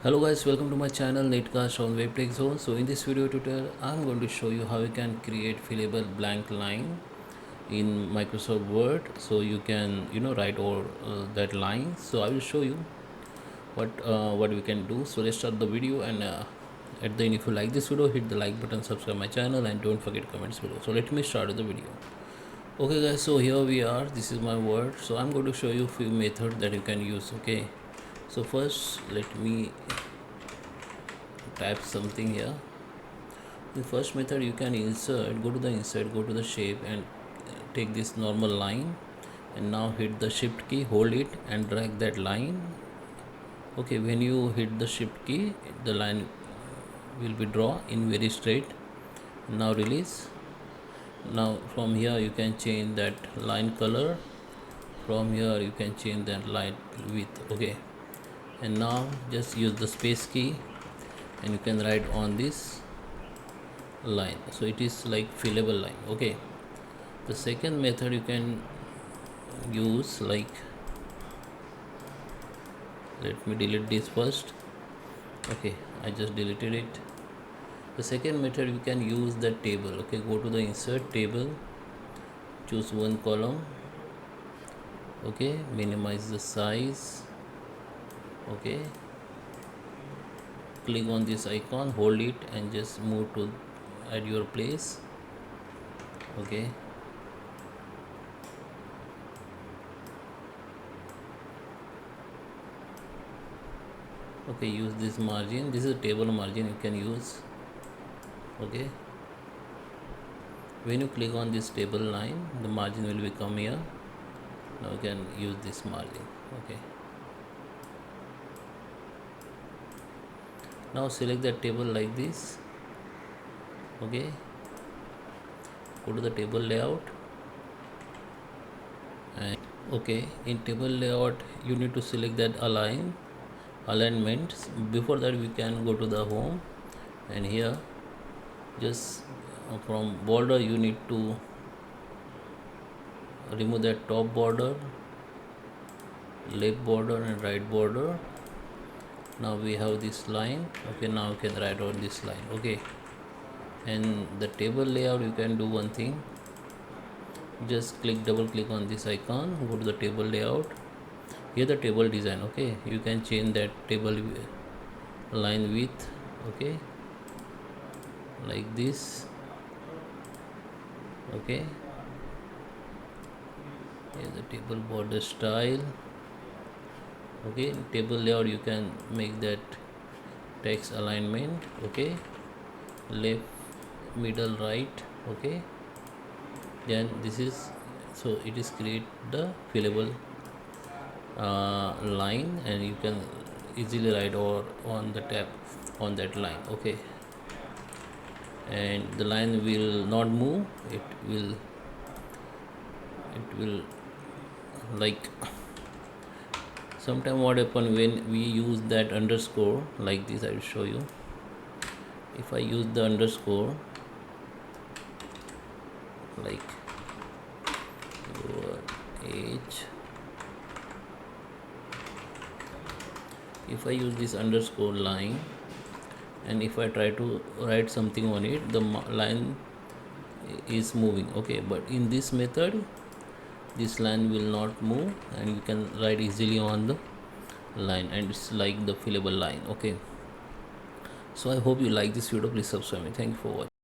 Hello guys, welcome to my channel Netcast on WebTech Zone. So in this video tutorial, I'm going to show you how you can create fillable blank line in Microsoft Word. So you can write over that line. So I will show you what we can do. So let's start the video, and at the end, if you like this video, hit the like button, subscribe my channel, and don't forget comments below. So let me start the video. Okay guys, so here we are. This is my Word. So I'm going to show you few methods that you can use. Okay, so first let me type something here. The first method, you can insert, go to the insert, go to the shape, and take this normal line, and now hit the shift key, hold it and drag that line. Okay, when you hit the shift key, the line will be drawn in very straight. Now release. Now from here you can change that line color. From here you can change that line width. Okay, and now just use the space key and you can write on this line. So it is like fillable line. Okay, the second method you can use, like, let me delete this first. Okay, I just deleted it. The second method, you can use the table. Okay, go to the insert table, choose one column. Okay, minimize the size. Okay, click on this icon, hold it and just move to at your place. Okay, okay, use this margin. This is a table margin you can use. Okay, when you click on this table line, the margin will become here. Now you can use this margin. Okay, now select the table like this. Okay, go to the table layout, and okay, in table layout you need to select that alignment. Before that, we can go to the home, and here just from border you need to remove that top border, left border and right border. Now we have this line. Okay, now you can write on this line. Okay, and the table layout, you can do one thing, just double click on this icon, go to the table layout. Here the table design. Okay, you can change that table line width. Okay, like this. Okay, here the table border style. Okay, table layout, you can make that text alignment. Okay, left, middle, right. Okay, then this is, so it is create the fillable line, and you can easily write or on the tab on that line. Okay, and the line will not move, it will like, sometime what happen when we use that underscore like this. I will show you. If I use the underscore like your age, if I use this underscore line and if I try to write something on it, the line is moving. Okay, but in this method this line will not move and you can write easily on the line, and it's like the fillable line. Okay, so I hope you like this video. Please subscribe me. Thank you for watching.